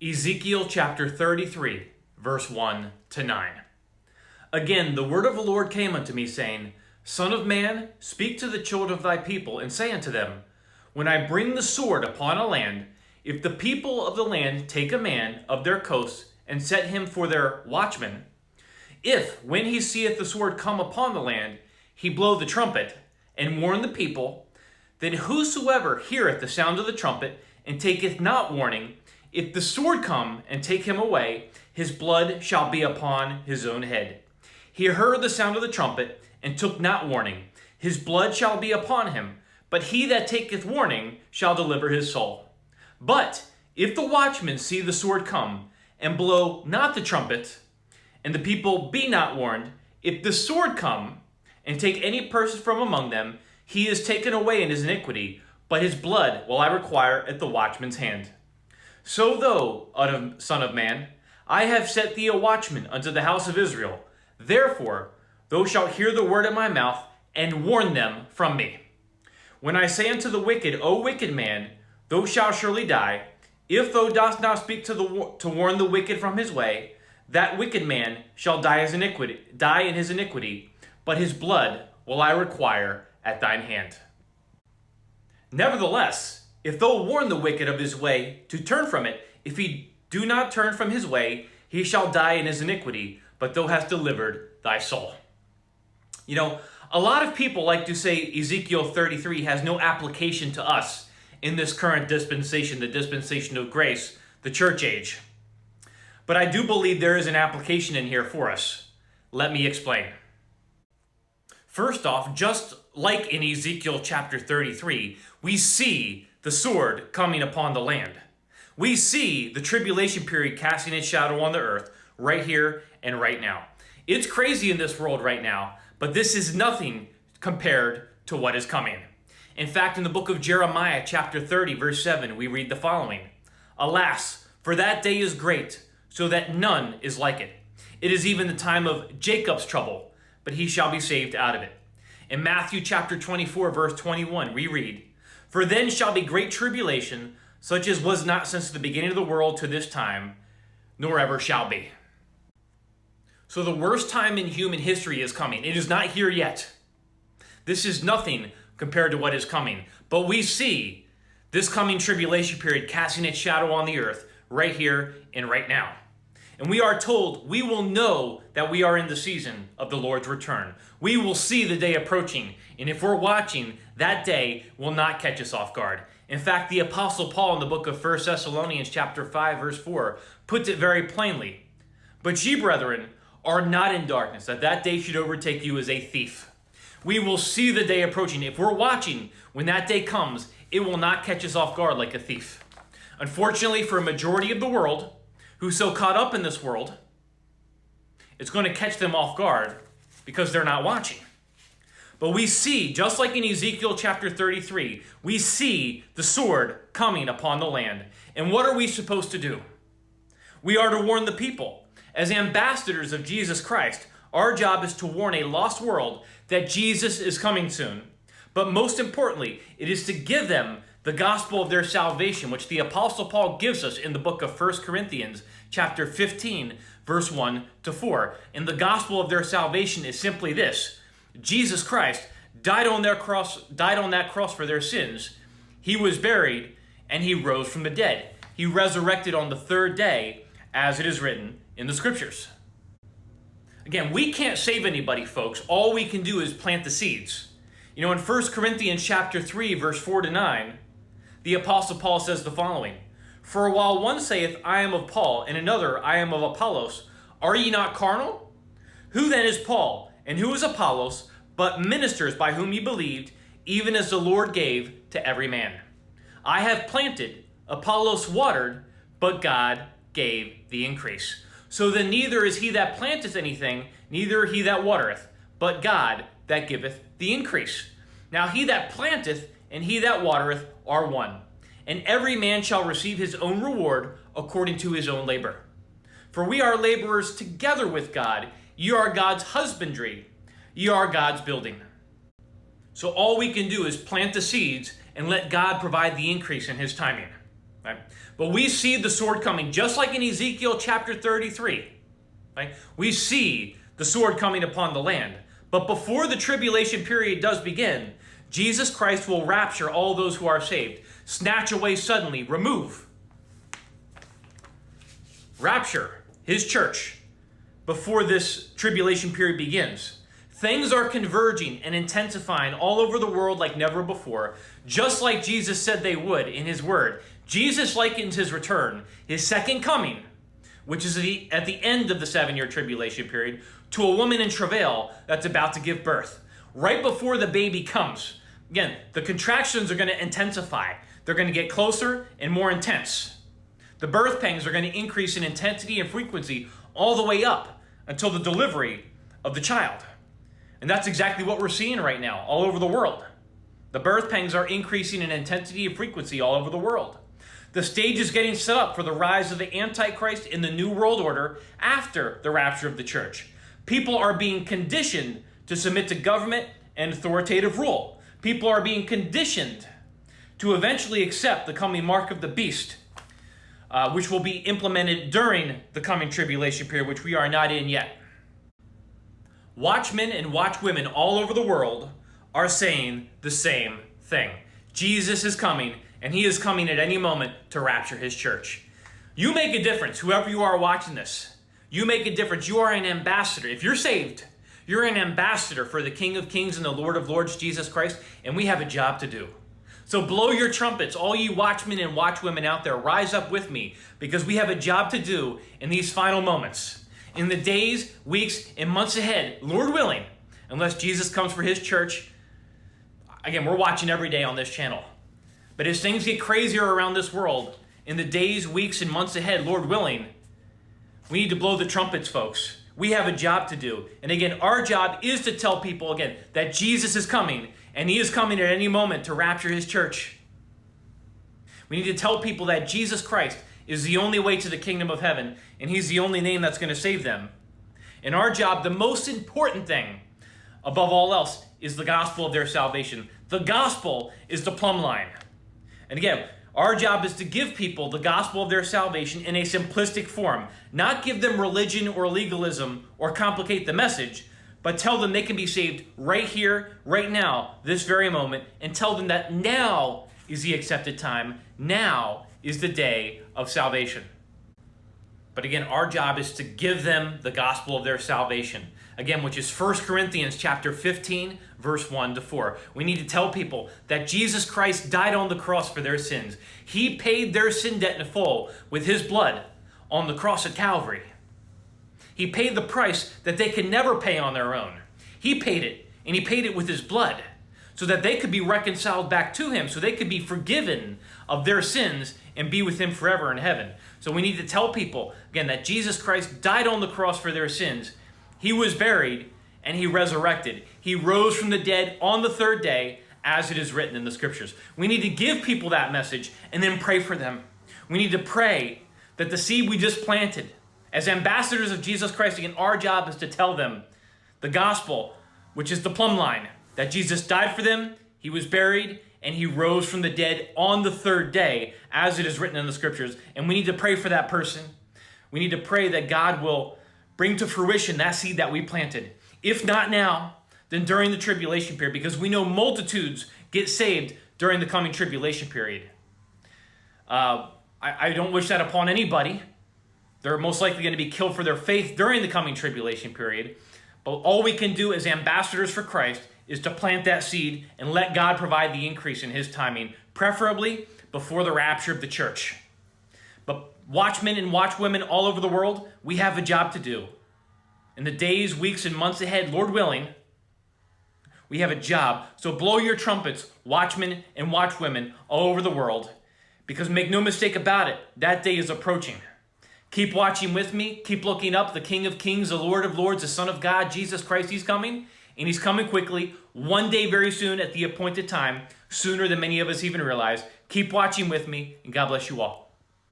Ezekiel chapter 33, verse 1 to 9. Again, the word of the Lord came unto me, saying, Son of man, speak to the children of thy people, and say unto them, When I bring the sword upon a land, if the people of the land take a man of their coasts, and set him for their watchman, if, when he seeth the sword come upon the land, he blow the trumpet, and warn the people, then whosoever heareth the sound of the trumpet, and taketh not warning, if the sword come and take him away, his blood shall be upon his own head. He heard the sound of the trumpet, and took not warning. His blood shall be upon him, but he that taketh warning shall deliver his soul. But if the watchman see the sword come, and blow not the trumpet, and the people be not warned, if the sword come, and take any person from among them, he is taken away in his iniquity, but his blood will I require at the watchman's hand. So thou, son of man, I have set thee a watchman unto the house of Israel. Therefore, thou shalt hear the word of my mouth, and warn them from me. When I say unto the wicked, O wicked man, thou shalt surely die, if thou dost not speak to warn the wicked from his way, that wicked man shall die in his iniquity, but his blood will I require at thine hand. Nevertheless, if thou warn the wicked of his way to turn from it, if he do not turn from his way, he shall die in his iniquity, but thou hast delivered thy soul. You know, a lot of people like to say Ezekiel 33 has no application to us in this current dispensation, the dispensation of grace, the church age. But I do believe there is an application in here for us. Let me explain. First off, just like in Ezekiel chapter 33, we see the sword coming upon the land. We see the tribulation period casting its shadow on the earth right here and right now. It's crazy in this world right now, but this is nothing compared to what is coming. In fact, in the book of Jeremiah chapter 30, verse 7, we read the following. Alas, for that day is great, so that none is like it. It is even the time of Jacob's trouble, but he shall be saved out of it. In Matthew chapter 24, verse 21, we read, For then shall be great tribulation, such as was not since the beginning of the world to this time, nor ever shall be. So the worst time in human history is coming. It is not here yet. This is nothing compared to what is coming. But we see this coming tribulation period casting its shadow on the earth right here and right now. And we are told we will know that we are in the season of the Lord's return. We will see the day approaching. And if we're watching, that day will not catch us off guard. In fact, the Apostle Paul in the book of 1 Thessalonians chapter 5, verse 4, puts it very plainly. But ye, brethren, are not in darkness, that day should overtake you as a thief. We will see the day approaching. If we're watching, when that day comes, it will not catch us off guard like a thief. Unfortunately, for a majority of the world, who's so caught up in this world, it's going to catch them off guard because they're not watching. But we see, just like in Ezekiel chapter 33, we see the sword coming upon the land. And what are we supposed to do? We are to warn the people. As ambassadors of Jesus Christ, our job is to warn a lost world that Jesus is coming soon. But most importantly, it is to give them the gospel of their salvation, which the Apostle Paul gives us in the book of 1 Corinthians chapter 15, verse 1 to 4. And the gospel of their salvation is simply this. Jesus Christ died on that cross for their sins. He was buried, and he rose from the dead. He resurrected on the third day, as it is written in the scriptures. Again, we can't save anybody, folks. All we can do is plant the seeds. You know, in 1 Corinthians chapter 3, verse 4 to 9, the Apostle Paul says the following, For while one saith, I am of Paul, and another, I am of Apollos, are ye not carnal? Who then is Paul, and who is Apollos, but ministers by whom ye believed, even as the Lord gave to every man? I have planted, Apollos watered, but God gave the increase. So then neither is he that planteth anything, neither he that watereth, but God that giveth the increase. Now he that planteth and he that watereth are one, and every man shall receive his own reward according to his own labor. For we are laborers together with God. Ye are God's husbandry, ye are God's building. So all we can do is plant the seeds and let God provide the increase in his timing. Right? But we see the sword coming, just like in Ezekiel chapter 33. Right? We see the sword coming upon the land. But before the tribulation period does begin, Jesus Christ will rapture all those who are saved. Snatch away suddenly, remove. Rapture his church before this tribulation period begins. Things are converging and intensifying all over the world like never before, just like Jesus said they would in his word. Jesus likens his return, his second coming, which is at the end of the 7-year tribulation period, to a woman in travail that's about to give birth. Right before the baby comes. Again, the contractions are going to intensify. They're going to get closer and more intense. The birth pangs are going to increase in intensity and frequency all the way up until the delivery of the child. And that's exactly what we're seeing right now all over the world. The birth pangs are increasing in intensity and frequency all over the world. The stage is getting set up for the rise of the Antichrist in the New World Order after the rapture of the church. People are being conditioned to submit to government and authoritative rule. People are being conditioned to eventually accept the coming mark of the beast, which will be implemented during the coming tribulation period, which we are not in yet. Watchmen and watchwomen all over the world are saying the same thing. Jesus is coming, and he is coming at any moment to rapture his church. You make a difference, whoever you are watching this. You make a difference. You are an ambassador. If you're saved, you're an ambassador for the King of Kings and the Lord of Lords, Jesus Christ, and we have a job to do. So blow your trumpets, all you watchmen and watchwomen out there, rise up with me, because we have a job to do in these final moments. In the days, weeks, and months ahead, Lord willing, unless Jesus comes for his church. Again, we're watching every day on this channel. But as things get crazier around this world, in the days, weeks, and months ahead, Lord willing, we need to blow the trumpets, folks. We have a job to do. And again, our job is to tell people, again, that Jesus is coming, and he is coming at any moment to rapture his church. We need to tell people that Jesus Christ is the only way to the kingdom of heaven, and he's the only name that's going to save them. And our job, the most important thing, above all else, is the gospel of their salvation. The gospel is the plumb line. And again, our job is to give people the gospel of their salvation in a simplistic form. Not give them religion or legalism or complicate the message, but tell them they can be saved right here, right now, this very moment, and tell them that now is the accepted time. Now is the day of salvation. But again, our job is to give them the gospel of their salvation. Again, which is 1 Corinthians chapter 15, verse 1 to 4. We need to tell people that Jesus Christ died on the cross for their sins. He paid their sin debt in full with his blood on the cross at Calvary. He paid the price that they can never pay on their own. He paid it, and he paid it with his blood so that they could be reconciled back to him, so they could be forgiven of their sins and be with him forever in heaven. So we need to tell people, again, that Jesus Christ died on the cross for their sins. He was buried, and he resurrected. He rose from the dead on the third day, as it is written in the scriptures. We need to give people that message and then pray for them. We need to pray that the seed we just planted, as ambassadors of Jesus Christ, again, our job is to tell them the gospel, which is the plumb line, that Jesus died for them, he was buried, and he rose from the dead on the third day, as it is written in the scriptures. And we need to pray for that person. We need to pray that God will bring to fruition that seed that we planted. If not now, then during the tribulation period, because we know multitudes get saved during the coming tribulation period. I don't wish that upon anybody. They're most likely going to be killed for their faith during the coming tribulation period. But all we can do as ambassadors for Christ is to plant that seed and let God provide the increase in his timing, preferably before the rapture of the church. But watchmen and watchwomen all over the world, we have a job to do. In the days, weeks, and months ahead, Lord willing, we have a job. So blow your trumpets, watchmen and watchwomen all over the world, because make no mistake about it, that day is approaching. Keep watching with me. Keep looking up. The King of Kings, the Lord of Lords, the Son of God, Jesus Christ, he's coming. And he's coming quickly, one day very soon at the appointed time, sooner than many of us even realize. Keep watching with me, and God bless you all.